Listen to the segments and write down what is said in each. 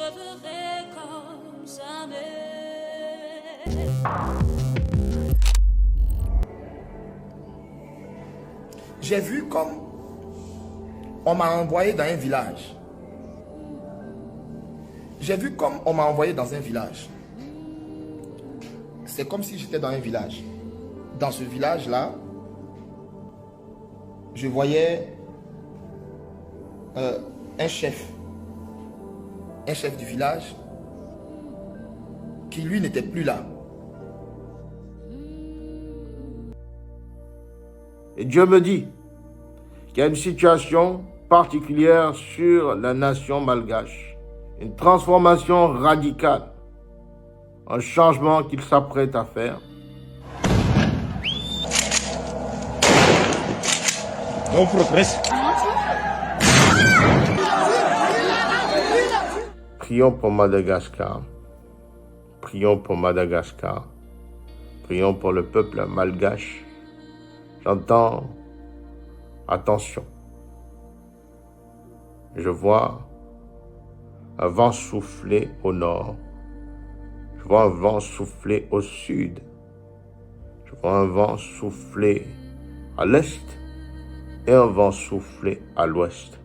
pleuvrai comme jamais. J'ai vu comme on m'a envoyé dans un village. J'ai vu comme on m'a envoyé dans un village. C'est comme si j'étais dans un village. Dans ce village-là, je voyais un chef du village qui lui n'était plus là. Et Dieu me dit qu'il y a une situation particulière sur la nation malgache, une transformation radicale, un changement qu'il s'apprête à faire. On progresse. Prions pour Madagascar. Prions pour Madagascar. Prions pour le peuple malgache. J'entends, attention. Je vois un vent souffler au nord. Je vois un vent souffler au sud. Je vois un vent souffler à l'est et un vent souffler à l'ouest.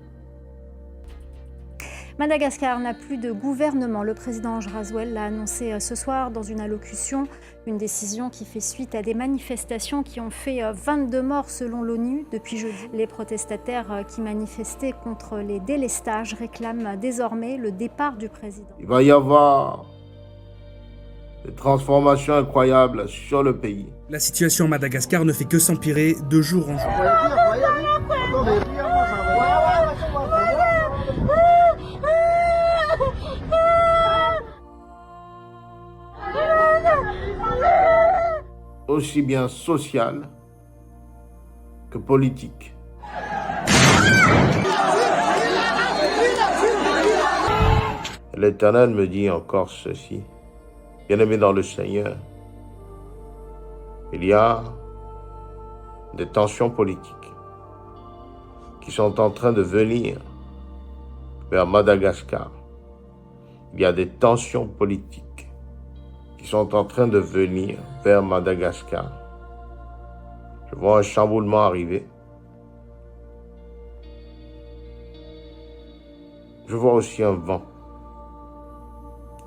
Madagascar n'a plus de gouvernement. Le président Ange Raswell l'a annoncé ce soir dans une allocution. Une décision qui fait suite à des manifestations qui ont fait 22 morts selon l'ONU depuis jeudi. Les protestataires qui manifestaient contre les délestages réclament désormais le départ du président. Il va y avoir des transformations incroyables sur le pays. La situation à Madagascar ne fait que s'empirer de jour en jour. Aussi bien social que politique. L'Éternel me dit encore ceci. Bien-aimé dans le Seigneur, il y a des tensions politiques qui sont en train de venir vers Madagascar. Il y a des tensions politiques qui sont en train de venir vers Madagascar. Je vois un chamboulement arriver. Je vois aussi un vent.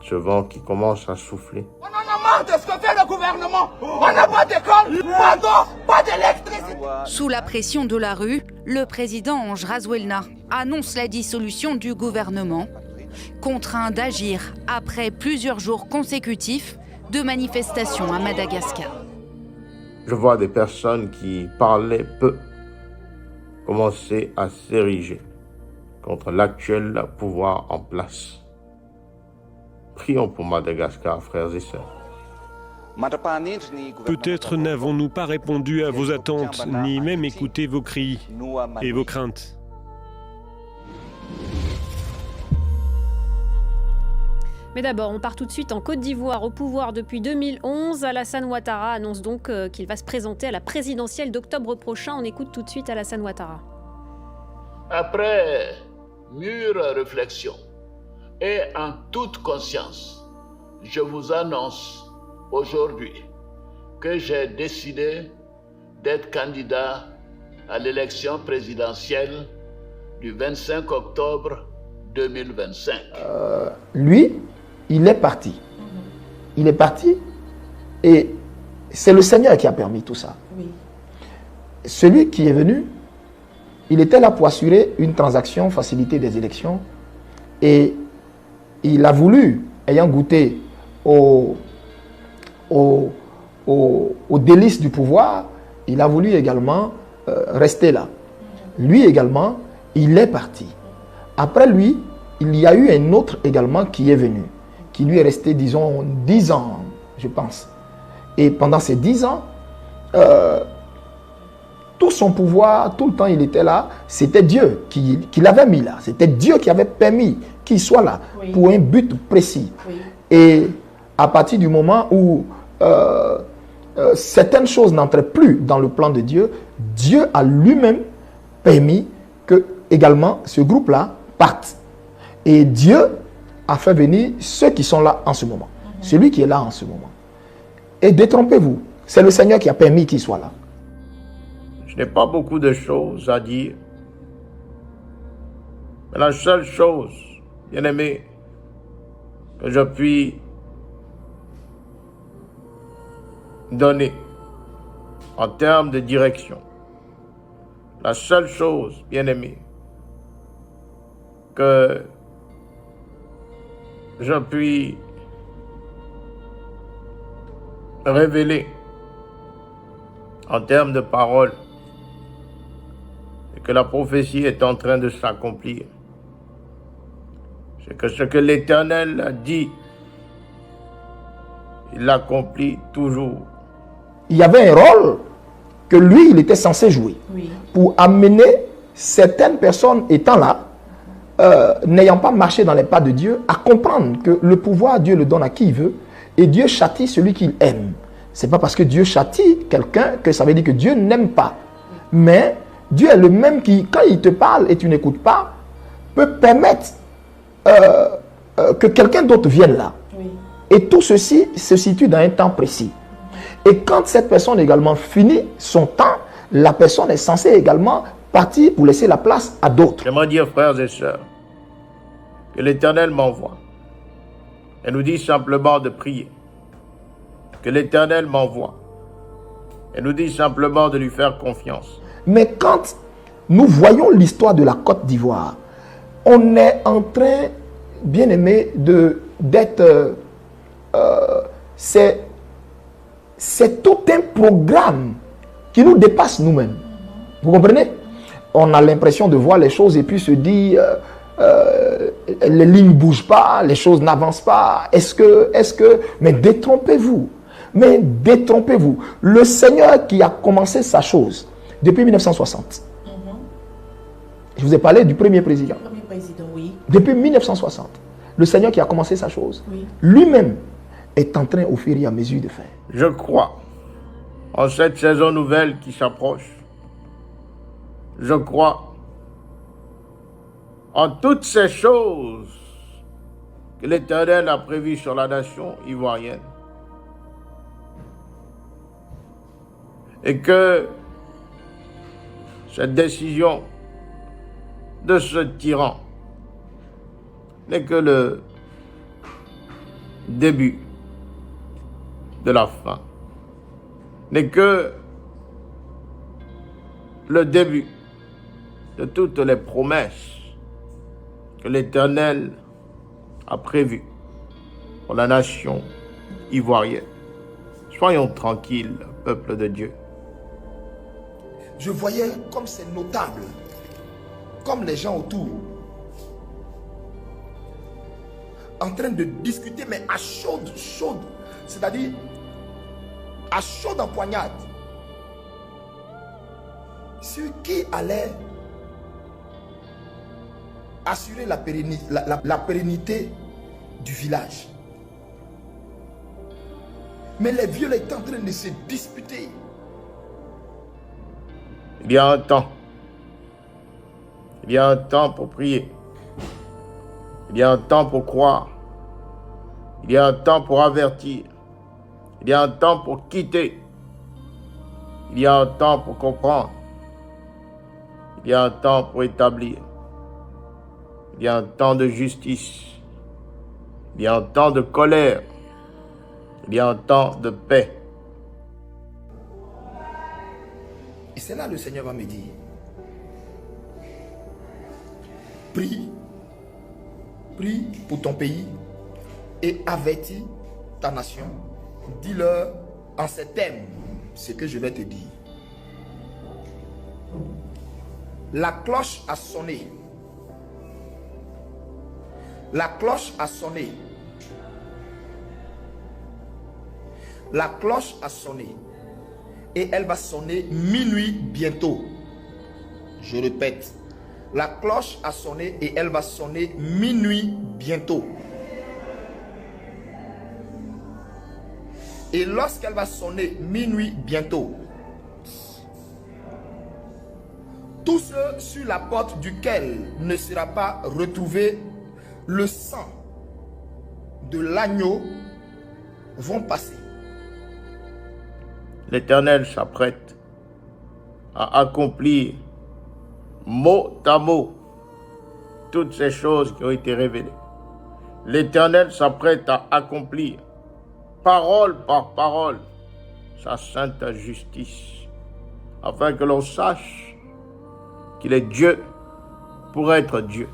Ce vent qui commence à souffler. On en a marre de ce que fait le gouvernement. On n'a pas d'école, pas d'eau, pas d'électricité. Sous la pression de la rue, le président Ange Raswell annonce la dissolution du gouvernement, contraint d'agir après plusieurs jours consécutifs de manifestations à Madagascar. Je vois des personnes qui parlaient peu commencer à s'ériger contre l'actuel pouvoir en place. Prions pour Madagascar, frères et sœurs. Peut-être n'avons-nous pas répondu à vos attentes, ni même écouté vos cris et vos craintes. Mais d'abord, on part tout de suite en Côte d'Ivoire. Au pouvoir depuis 2011, Alassane Ouattara annonce donc qu'il va se présenter à la présidentielle d'octobre prochain. On écoute tout de suite Alassane Ouattara. Après mûre réflexion et en toute conscience, je vous annonce aujourd'hui que j'ai décidé d'être candidat à l'élection présidentielle du 25 octobre 2025. Lui, il est parti. Il est parti et c'est le Seigneur qui a permis tout ça. Oui. Celui qui est venu, il était là pour assurer une transaction, faciliter des élections et il a voulu, ayant goûté aux délices du pouvoir, il a voulu également rester là. Lui également, il est parti. Après lui, il y a eu un autre également qui est venu, qui lui est resté, disons, 10 ans, je pense. Et pendant ces 10 ans, tout son pouvoir, tout le temps il était là, c'était Dieu qui l'avait mis là. C'était Dieu qui avait permis qu'il soit là, oui, pour un but précis. Oui. Et à partir du moment où certaines choses n'entraient plus dans le plan de Dieu, Dieu a lui-même permis que également ce groupe-là parte. Et Dieu a fait venir ceux qui sont là en ce moment. Celui qui est là en ce moment. Et détrompez-vous. C'est le Seigneur qui a permis qu'il soit là. Je n'ai pas beaucoup de choses à dire. Mais la seule chose, bien-aimé, que je puis donner en termes de direction, la seule chose, bien-aimé, que je puis révéler en termes de parole, et que la prophétie est en train de s'accomplir, c'est que ce que l'Éternel a dit, il l'accomplit toujours. Il y avait un rôle que lui, il était censé jouer pour amener certaines personnes étant là, n'ayant pas marché dans les pas de Dieu, à comprendre que le pouvoir, Dieu le donne à qui il veut, et Dieu châtie celui qu'il aime. C'est pas parce que Dieu châtie quelqu'un que ça veut dire que Dieu n'aime pas. Mais Dieu est le même qui, quand il te parle et tu n'écoutes pas, peut permettre que quelqu'un d'autre vienne là. Et tout ceci se situe dans un temps précis. Et quand cette personne également finit son temps, la personne est censée également partir pour laisser la place à d'autres. J'aimerais dire, frères et sœurs, que l'Éternel m'envoie. Elle nous dit simplement de prier. Que l'Éternel m'envoie. Elle nous dit simplement de lui faire confiance. Mais quand nous voyons l'histoire de la Côte d'Ivoire, on est en train, bien aimé, d'être... c'est tout un programme qui nous dépasse nous-mêmes. Vous comprenez? On a l'impression de voir les choses et puis se dire les lignes ne bougent pas, les choses n'avancent pas. Est-ce que... Mais détrompez-vous. Mais détrompez-vous. Le Seigneur qui a commencé sa chose depuis 1960. Je vous ai parlé du premier président. Depuis 1960. Le Seigneur qui a commencé sa chose. Lui-même est en train au fur et à mesure de faire. Je crois en cette saison nouvelle qui s'approche. Je crois en toutes ces choses que l'Éternel a prévues sur la nation ivoirienne. Et que cette décision de ce tyran n'est que le début de la fin, n'est que le début de toutes les promesses que l'Éternel a prévues pour la nation ivoirienne. Soyons tranquilles, peuple de Dieu. Je voyais comme c'est notable, comme les gens autour, en train de discuter, mais à chaude, c'est-à-dire à chaude en poignade, sur qui allait assurer la pérennité du village. Mais les vieux étaient en train de se disputer. Il y a un temps. Il y a un temps pour prier. Il y a un temps pour croire. Il y a un temps pour avertir. Il y a un temps pour quitter. Il y a un temps pour comprendre. Il y a un temps pour établir. Il y a un temps de justice. Il y a un temps de colère. Il y a un temps de paix. Et c'est là que le Seigneur va me dire, prie pour ton pays et avertis ta nation. Dis-leur en ces termes ce que je vais te dire. La cloche a sonné. La cloche a sonné. La cloche a sonné. Et elle va sonner minuit bientôt. Je répète. La cloche a sonné et elle va sonner minuit bientôt. Et lorsqu'elle va sonner minuit bientôt, tous ceux sur la porte duquel ne sera pas retrouvé le sang de l'agneau vont passer. L'Éternel s'apprête à accomplir mot à mot toutes ces choses qui ont été révélées. L'Éternel s'apprête à accomplir parole par parole sa sainte justice, afin que l'on sache qu'il est Dieu pour être Dieu.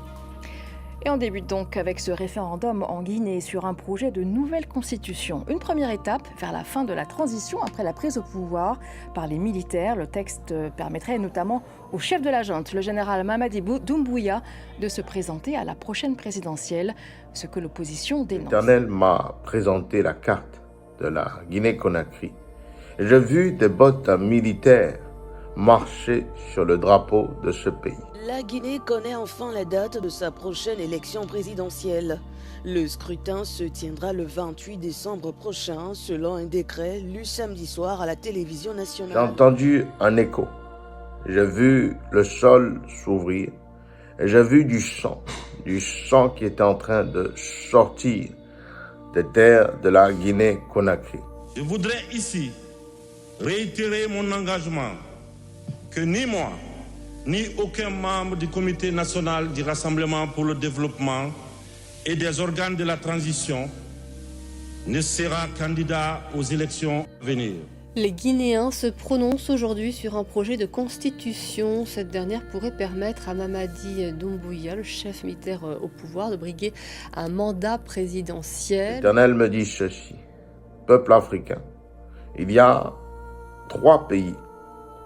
Et on débute donc avec ce référendum en Guinée sur un projet de nouvelle constitution. Une première étape vers la fin de la transition après la prise au pouvoir par les militaires. Le texte permettrait notamment au chef de la junte, le général Mamadi Doumbouya, de se présenter à la prochaine présidentielle, ce que l'opposition dénonce. L'Éternel m'a présenté la carte de la Guinée-Conakry. J'ai vu des bottes militaires marcher sur le drapeau de ce pays. La Guinée connaît enfin la date de sa prochaine élection présidentielle. Le scrutin se tiendra le 28 décembre prochain, selon un décret lu samedi soir à la télévision nationale. J'ai entendu un écho. J'ai vu le sol s'ouvrir et j'ai vu du sang qui était en train de sortir des terres de la Guinée-Conakry. Je voudrais ici réitérer mon engagement que ni moi, ni aucun membre du comité national du Rassemblement pour le développement et des organes de la transition ne sera candidat aux élections à venir. Les Guinéens se prononcent aujourd'hui sur un projet de constitution. Cette dernière pourrait permettre à Mamadi Doumbouya, le chef militaire au pouvoir, de briguer un mandat présidentiel. L'Éternel me dit ceci, peuple africain, il y a 3 pays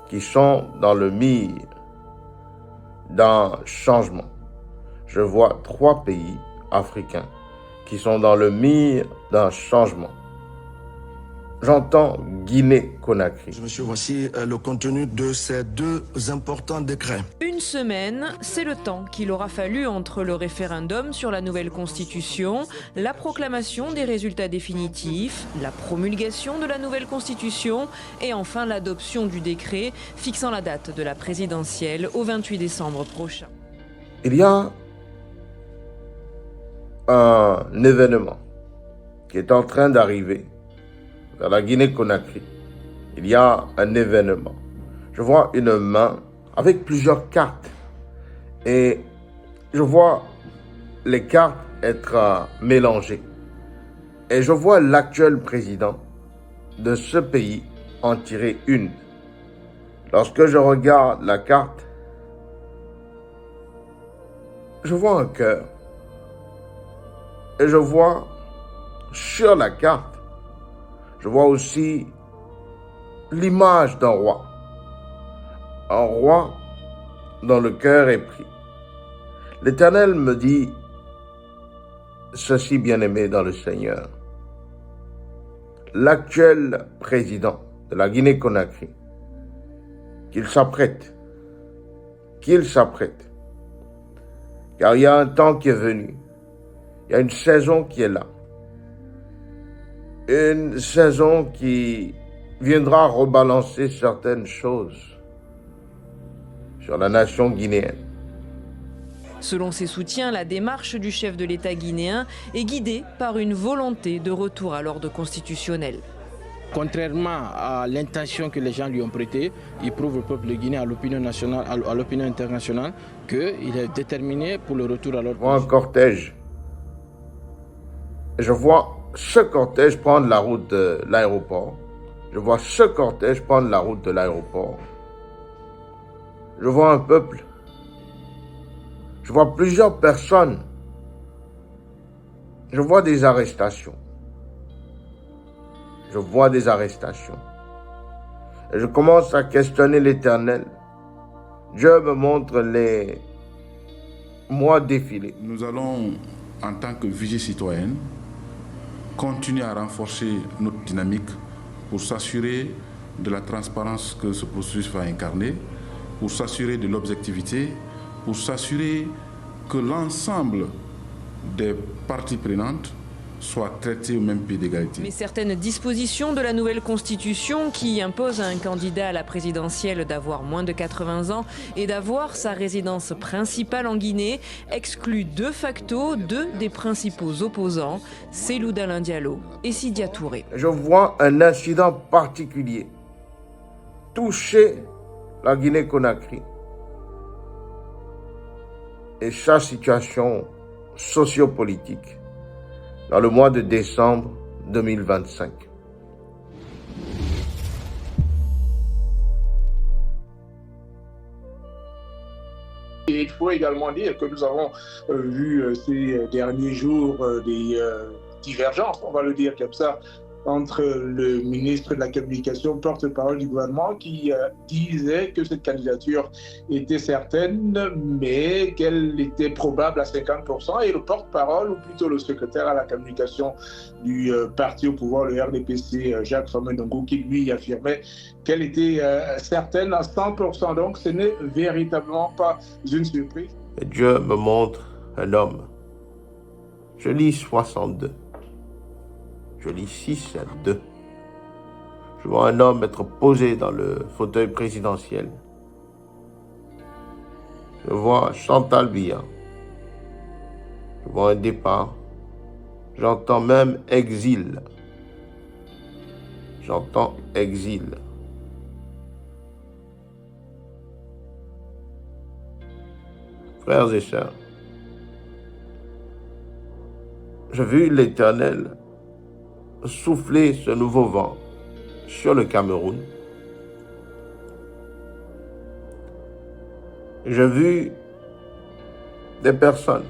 qui sont dans le mire d'un changement. Je vois 3 pays africains qui sont dans le mire d'un changement. J'entends Guinée-Conakry. Monsieur, voici le contenu de ces 2 importants décrets. Une semaine, c'est le temps qu'il aura fallu entre le référendum sur la nouvelle constitution, la proclamation des résultats définitifs, la promulgation de la nouvelle constitution et enfin l'adoption du décret fixant la date de la présidentielle au 28 décembre prochain. Il y a un événement qui est en train d'arriver vers la Guinée-Conakry. Il y a un événement. Je vois une main avec plusieurs cartes. Et je vois les cartes être mélangées. Et je vois l'actuel président de ce pays en tirer une. Lorsque je regarde la carte, je vois un cœur. Et je vois sur la carte, je vois aussi l'image d'un roi. Un roi dont le cœur est pris. L'Éternel me dit ceci, bien-aimé dans le Seigneur. L'actuel président de la Guinée-Conakry, qu'il s'apprête. Car il y a un temps qui est venu. Il y a une saison qui est là. Une saison qui viendra rebalancer certaines choses sur la nation guinéenne. Selon ses soutiens, la démarche du chef de l'État guinéen est guidée par une volonté de retour à l'ordre constitutionnel. Contrairement à l'intention que les gens lui ont prêtée, il prouve au peuple guinéen, à l'opinion nationale, à l'opinion internationale, qu'il est déterminé pour le retour à l'ordre. Je vois un cortège. Je vois ce cortège prendre la route de l'aéroport. Je vois ce cortège prendre la route de l'aéroport. Je vois un peuple. Je vois plusieurs personnes. Je vois des arrestations. Je vois des arrestations. Et je commence à questionner l'Éternel. Dieu me montre les mois défilés. Nous allons, en tant que vigie citoyenne, continuer à renforcer notre dynamique pour s'assurer de la transparence que ce processus va incarner, pour s'assurer de l'objectivité, pour s'assurer que l'ensemble des parties prenantes soient traités au même pied d'égalité. Mais certaines dispositions de la nouvelle constitution qui imposent à un candidat à la présidentielle d'avoir moins de 80 ans et d'avoir sa résidence principale en Guinée excluent de facto deux des principaux opposants, Cellou Dalein Diallo et Sidya Touré. Je vois un incident particulier toucher la Guinée-Conakry et sa situation sociopolitique dans le mois de décembre 2025. Et il faut également dire que nous avons vu ces derniers jours des divergences, on va le dire comme ça, entre le ministre de la Communication, porte-parole du gouvernement, qui disait que cette candidature était certaine, mais qu'elle était probable à 50%, et le porte-parole, ou plutôt le secrétaire à la communication du parti au pouvoir, le RDPC, Jacques Famendongo, qui lui affirmait qu'elle était certaine à 100%. Donc ce n'est véritablement pas une surprise. Et Dieu me montre un homme. Je lis 62. Je lis 6-2. Je vois un homme être posé dans le fauteuil présidentiel. Je vois Chantal Biya. Je vois un départ. J'entends même exil. J'entends exil. Frères et sœurs, j'ai vu l'Éternel souffler ce nouveau vent sur le Cameroun. J'ai vu des personnes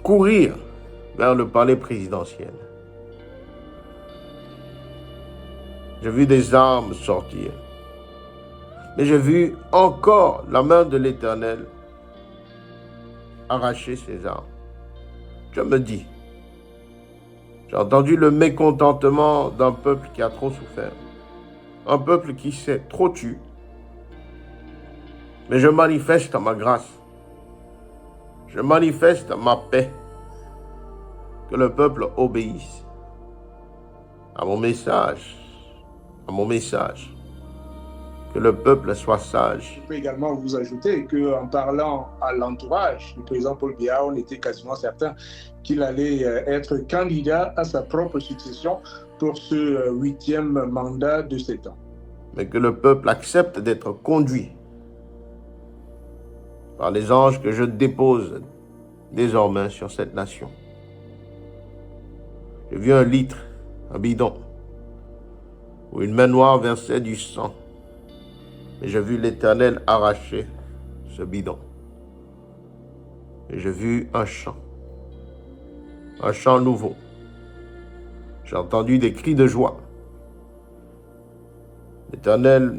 courir vers le palais présidentiel. J'ai vu des armes sortir. Mais j'ai vu encore la main de l'Éternel arracher ses armes. Je me dis, j'ai entendu le mécontentement d'un peuple qui a trop souffert, un peuple qui s'est trop tué, mais je manifeste ma grâce, je manifeste ma paix, que le peuple obéisse à mon message, que le peuple soit sage. Je peux également vous ajouter qu'en parlant à l'entourage du président Paul Biya, on était quasiment certain qu'il allait être candidat à sa propre succession pour ce 8e mandat de 7 ans. Mais que le peuple accepte d'être conduit par les anges que je dépose désormais sur cette nation. J'ai vu un litre, un bidon, où une main noire versait du sang. Et j'ai vu l'Éternel arracher ce bidon. Et j'ai vu un chant nouveau. J'ai entendu des cris de joie. L'Éternel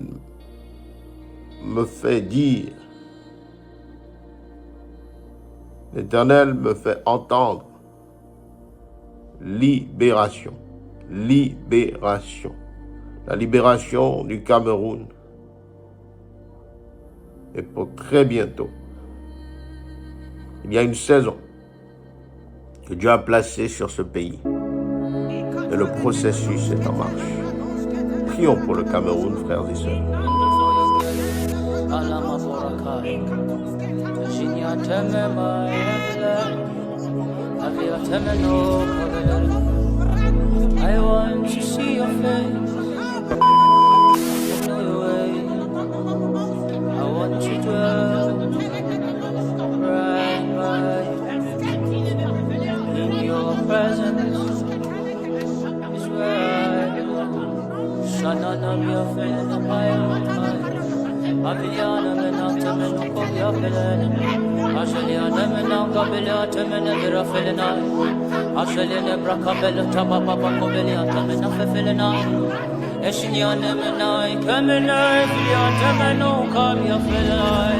me fait dire, l'Éternel me fait entendre libération, libération, la libération du Cameroun. Et pour très bientôt, il y a une saison que Dieu a placée sur ce pays. Et le processus est en marche. Prions pour le Cameroun, frères et sœurs. I want to see your face. I want to dwell right in your presence. Is where I belong. Shanana mia felena maya. Abiliana menanta menoko ya felena. Ashaliana menanga belata menabira felena. Ashalene brakabela tababa bakobeli atamena fefelena. Eshinyane menai kemenai fiata meno kamya felai.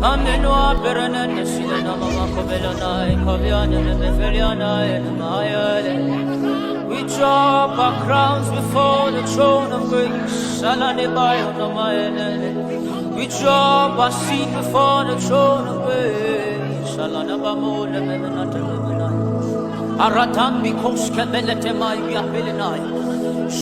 Ameno aperana nesilena mama kobelana kavyane mefeliana mayale. We drop our crowns before the throne of grace. Salane bayo no mayele. We drop our seat before the throne of grace. Salana amole belenate belenai. Aratan mi koske belete mai ya belenai.